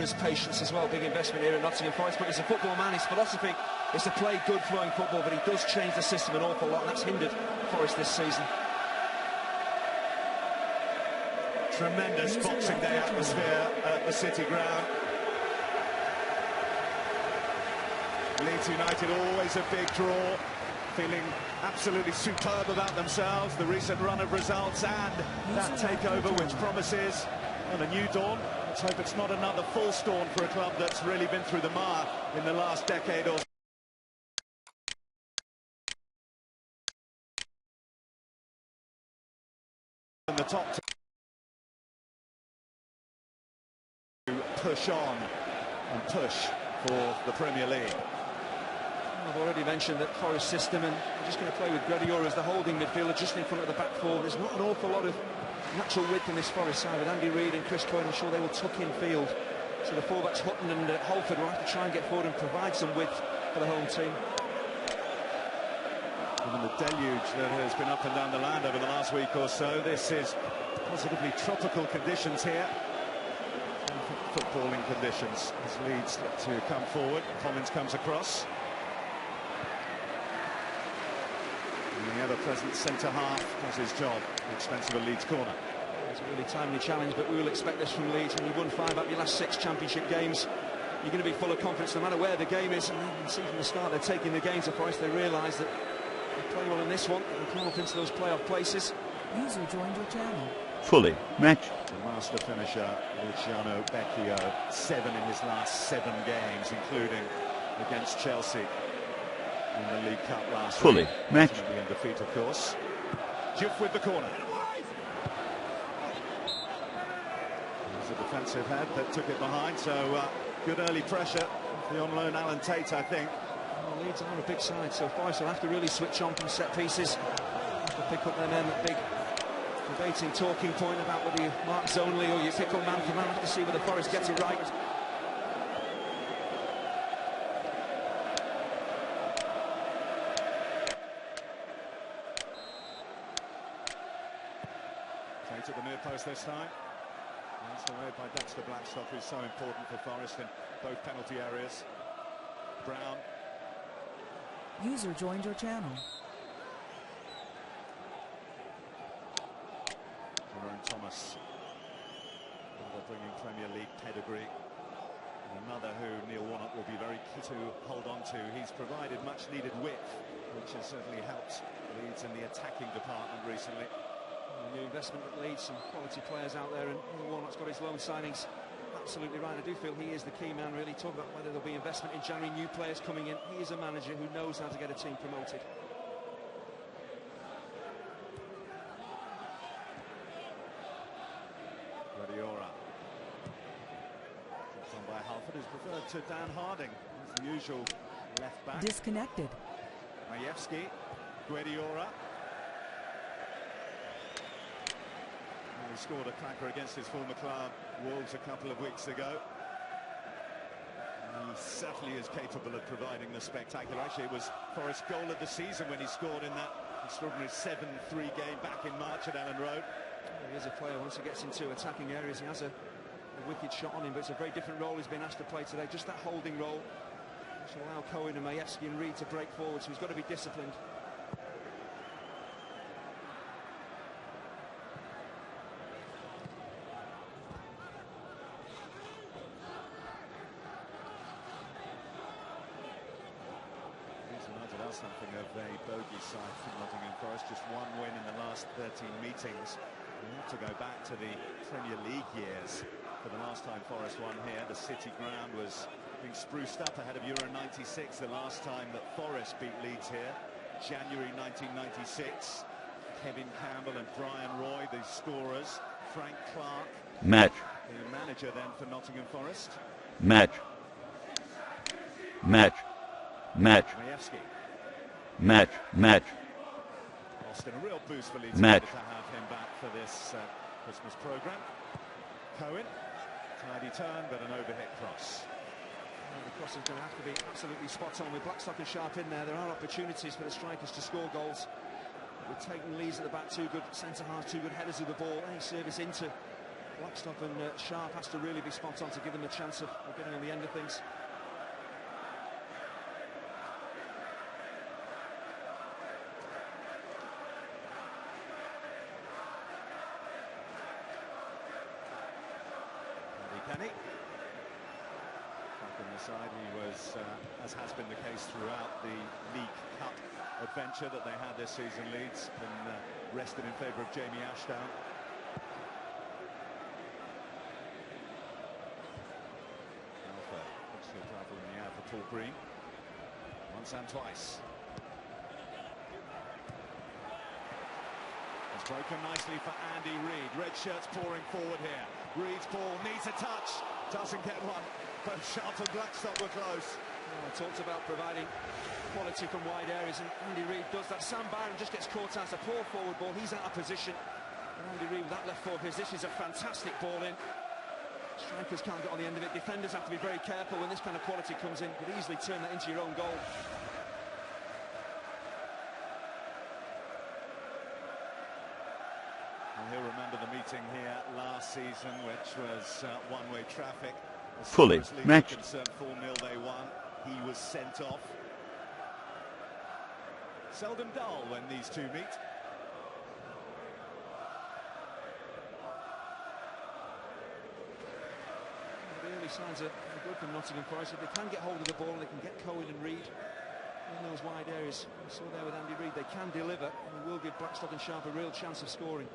tremendous patience as well, big investment here at Nottingham Forest, but he's a football man. His philosophy is to play good flowing football, but he does change the system an awful lot, and that's hindered Forest this season. Tremendous Boxing Day atmosphere at the City Ground. Leeds United always a big draw, feeling absolutely superb about themselves, the recent run of results and that takeover which promises a new dawn. Let's hope it's not another full storm for a club that's really been through the mire in the last decade or so. In the top to push on and push for the Premier League. I've already mentioned that Forest system, and I'm just going to play with Guardiola as the holding midfielder just in front of the back four. There's not an awful lot of natural width in this Forest side. With Andy Reid and Chris Cohen, I'm sure they will tuck in field. So the fullbacks Hutton and Holford will have to try and get forward and provide some width for the home team. Given the deluge that has been up and down the land over the last week or so, this is positively tropical conditions here. Footballing conditions as Leeds look to come forward. Collins comes across. And the ever-present centre-half does his job at the expense of a Leeds corner. It's a really timely challenge, but we will expect this from Leeds. When you've won 5 out of your last 6 championship games, you're going to be full of confidence no matter where the game is. And you can see from the start they're taking the game to Forest. They realise that they play well in this one and come up into those playoff places. User joined your channel. Fully matched. The master finisher, Luciano Becchio, 7 in his last 7 games, including against Chelsea in the League Cup last Fully week. matched. Ultimately in defeat, of course. Juff with the corner. There's a defensive head that took it behind, so good early pressure. The on loan Alan Tate, I think. Well, Leeds are a big side, so Forest will have to really switch on from set pieces. Have to pick up their men. That big debating talking point about whether you mark zonally or you pick up man for man. Have to see whether Forest gets it right. Tate at the near post this time. That's the way by Dexter Blackstock, who's so important for Forest in both penalty areas. Brown. User joined your channel. Jerome Thomas, another bringing Premier League pedigree, and another who Neil Warnock will be very keen to hold on to. He's provided much needed width, which has certainly helped Leeds in the attacking department recently. A new investment at Leeds, some quality players out there, and Neil Warnock's got his loan signings absolutely right. I do feel he is the key man, really. Talk about whether there'll be investment in January, new players coming in. He is a manager who knows how to get a team promoted. Guardiola. It's on by Halford, is preferred to Dan Harding, as the usual left back. Disconnected. Majewski, Guardiola. He scored a cracker against his former club, Wolves, a couple of weeks ago. He certainly is capable of providing the spectacular. Actually, it was Forest's goal of the season when he scored in that extraordinary 7-3 game back in March at Ellen Road. He is a player, once he gets into attacking areas, he has a wicked shot on him, but it's a very different role he's been asked to play today. Just that holding role, which will allow Cohen and Majewski and Reid to break forward, so he's got to be disciplined. Something of a bogey side from Nottingham Forest, just 1 win in the last 13 meetings. We have to go back to the Premier League years for the last time Forest won here. The City Ground was being spruced up ahead of Euro 96, the last time that Forest beat Leeds here, January 1996. Kevin Campbell and Brian Roy, the scorers. Frank Clark, Match. the manager then for Nottingham Forest. Match. Match. Match. Majewski. Match. Match. Austin, a real boost for Leeds Match. to have him back for this Christmas programme. Cohen, tidy turn, but an overhit cross. Well, the cross is going to have to be absolutely spot on with Blackstock and Sharp in there. There are opportunities for the strikers to score goals. We're taking Leeds at the back, 2 good centre halves, 2 good headers of the ball. Any service into Blackstock and Sharp has to really be spot on to give them a chance of getting on the end of things. Kenny. Back on the side, he was, as has been the case throughout the League Cup adventure that they had this season, Leeds, been rested in favour of Jamie Ashdown. Alpha looks to travel in the air for Paul Green. Once and twice. It's broken nicely for Andy Reid. Red shirts pouring forward here. Reid's ball needs a touch, doesn't get one. Both Sharp and Blackstock were close. I talked about providing quality from wide areas, and Andy Reid does that. Sam Byron just gets caught out. It's a poor forward ball. He's out of position. And Andy Reid with that left foot of his. This is a fantastic ball in. Strikers can't get on the end of it. Defenders have to be very careful when this kind of quality comes in. You could easily turn that into your own goal. He'll remember the meeting here last season, which was one-way traffic. Fully matched. 4-0 they won. He was sent off. Seldom dull when these two meet. The early signs are good from Nottingham Forest. If they can get hold of the ball and they can get Cohen and Reid in those wide areas, we saw there with Andy Reid, they can deliver, and it will give Blackstock and Sharp a real chance of scoring.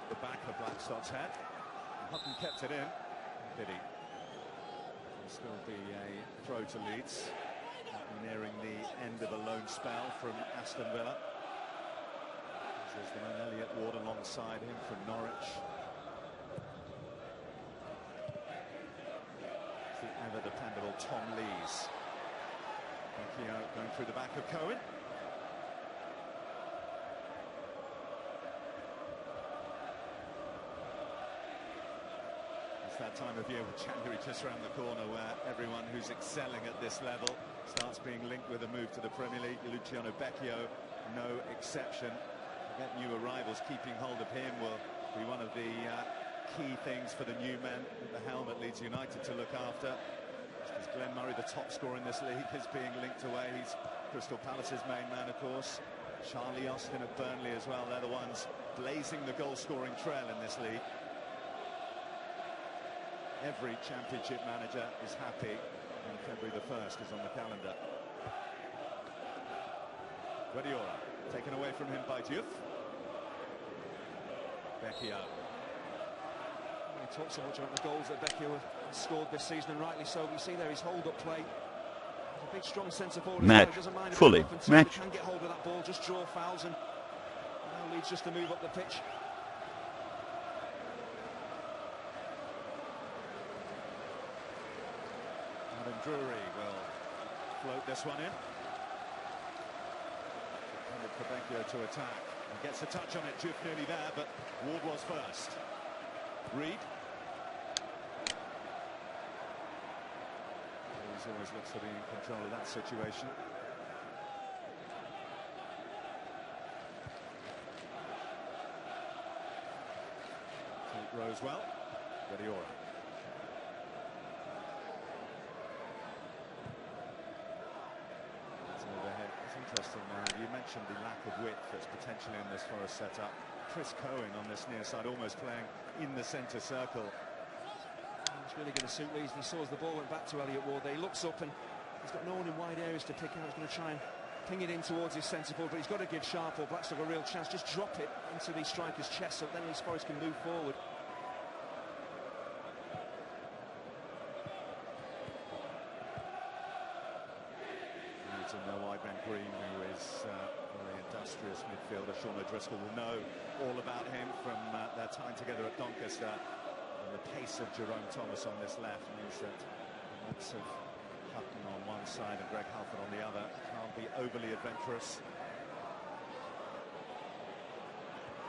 The back of Blackstock's head. Hutton kept it in. Did he? It'll still be a throw to Leeds. Nearing the end of a loan spell from Aston Villa. There's the man Elliot Ward alongside him from Norwich. The ever dependable Tom Lees. Going through the back of Cohen. That time of year with January just around the corner where everyone who's excelling at this level starts being linked with a move to the Premier League. Luciano Becchio, no exception. Get new arrivals, keeping hold of him will be one of the key things for the new men at the helm at Leeds United to look after. As Glenn Murray, the top scorer in this league, is being linked away. He's Crystal Palace's main man, of course. Charlie Austin at Burnley as well. They're the ones blazing the goal-scoring trail in this league. Every championship manager is happy when February the 1st is on the calendar. Guardiola taken away from him by Diouf. Becchio. We talk so much about the goals that Becchio has scored this season, and rightly so. We see there his hold-up play. He's a big, strong centre forward. Match. Doesn't mind Fully match. He can get hold of that ball, just draw fouls, and now Leeds just to move up the pitch. Drury will float this one in. For Becchio to attack. He gets a touch on it, Diouf nearly there, but Ward was first. Reid. He always looks to be in control of that situation. Take Rose well. Guardiola. Interesting, you mentioned the lack of width that's potentially in this Forest setup. Chris Cohen on this near side, almost playing in the centre circle. It's really going to suit Leeds. He saw as the ball went back to Elliot Ward there. He looks up and he's got no one in wide areas to pick out. He's going to try and ping it in towards his centre forward, but he's got to give Sharp or Blackstock a real chance. Just drop it into the striker's chest so then Leeds Forest can move forward. Green, who is a very industrious midfielder. Sean O'Driscoll will know all about him from their time together at Doncaster. And the pace of Jerome Thomas on this left means that lots of Hutton on one side and Greg Halford on the other can't be overly adventurous.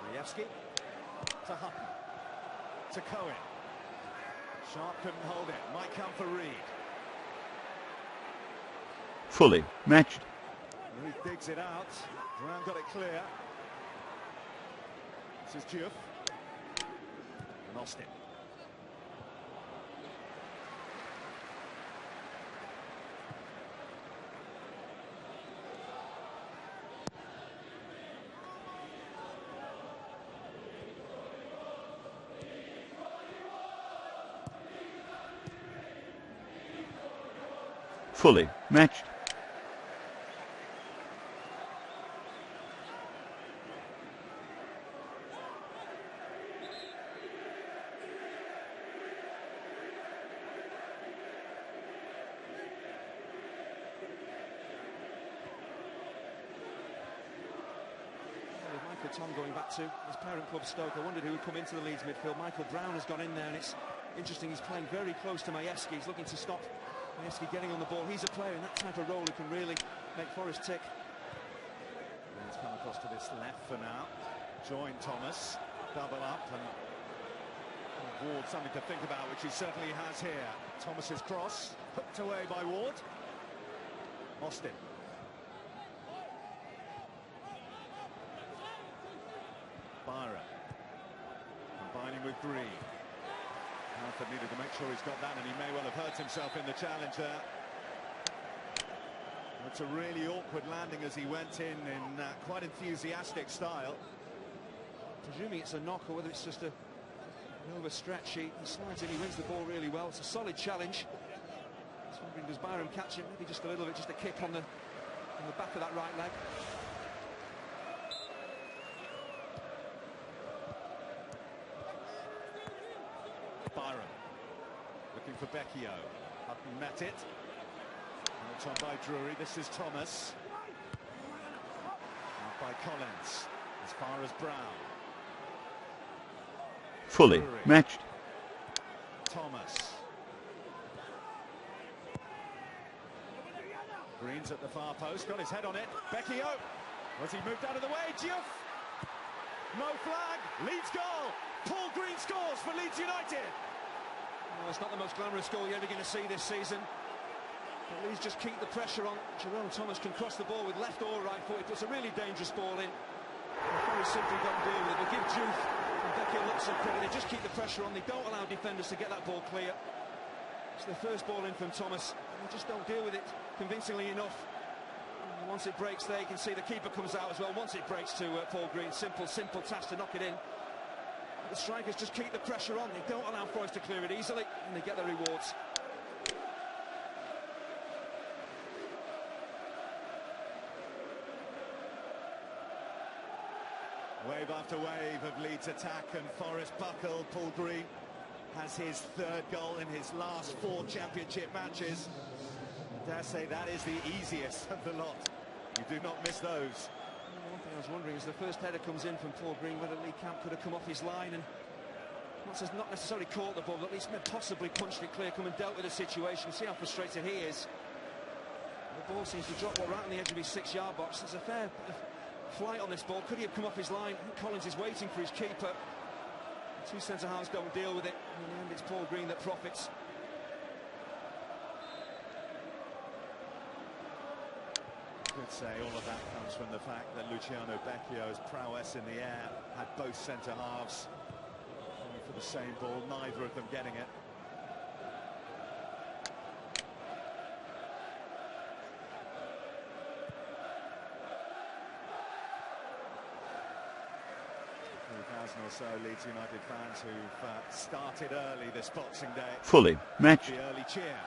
Majewski to Hutton, to Cohen. Sharp couldn't hold it, might come for Reid. Fully matched. He digs it out. Brown got it clear. This is Diouf. And Austin. Fully matched. Tom going back to his parent club Stoke. I wondered who would come into the Leeds midfield. Michael Brown has gone in there, and it's interesting, he's playing very close to Majewski. He's looking to stop Majewski getting on the ball. He's a player in that type of role who can really make Forest tick. And he's come across to this left for now. Join Thomas, double up, and Ward something to think about, which he certainly has here. Thomas's cross, hooked away by Ward. Austin. Byron combining with Green. Alfred needed to make sure he's got that, and he may well have hurt himself in the challenge there. It's a really awkward landing as he went in quite enthusiastic style. Presuming it's a knock, or whether it's just an overstretch, he slides in, he wins the ball really well. It's a solid challenge. Just wondering, does Byron catch him? Maybe just a little bit, just a kick on the back of that right leg. Byron looking for Becchio. Hutton met it. It's on by Drury. This is Thomas. Out by Collins. As far as Brown. Fully Drury. Matched. Thomas. Green's at the far post. Got his head on it. Becchio. Was he moved out of the way? Diouf. No flag. Leeds goal. Paul Green scores for Leeds United. Well, it's not the most glamorous goal you're ever going to see this season. But Leeds just keep the pressure on. Jerome Thomas can cross the ball with left or right foot. He puts a really dangerous ball in. Very simply don't deal with it. They give Diouf and Becchio lots of credit. They just keep the pressure on. They don't allow defenders to get that ball clear. It's the first ball in from Thomas. They just don't deal with it convincingly enough. And once it breaks there, you can see the keeper comes out as well. Once it breaks to Paul Green, simple task to knock it in. The strikers just keep the pressure on. They don't allow Forest to clear it easily, and they get the rewards. Wave after wave of Leeds attack, and Forest buckle. Paul Green has his third goal in his last 4 championship matches. I dare say that is the easiest of the lot. You do not miss those. One thing I was wondering is the first header comes in from Paul Green, whether Lee Camp could have come off his line and not necessarily caught the ball, but at least possibly punched it clear, come and dealt with the situation. See how frustrated he is. The ball seems to drop right on the edge of his 6-yard box. There's a fair flight on this ball. Could he have come off his line? I think Collins is waiting for his keeper. The 2 centre-halves don't deal with it. In the end, it's Paul Green that profits. Could say all of that comes from the fact that Luciano Becchio's prowess in the air had both centre-halves going for the same ball, neither of them getting it. Or so Leeds United fans who've started early this Boxing Day. Fully matched. The early cheer.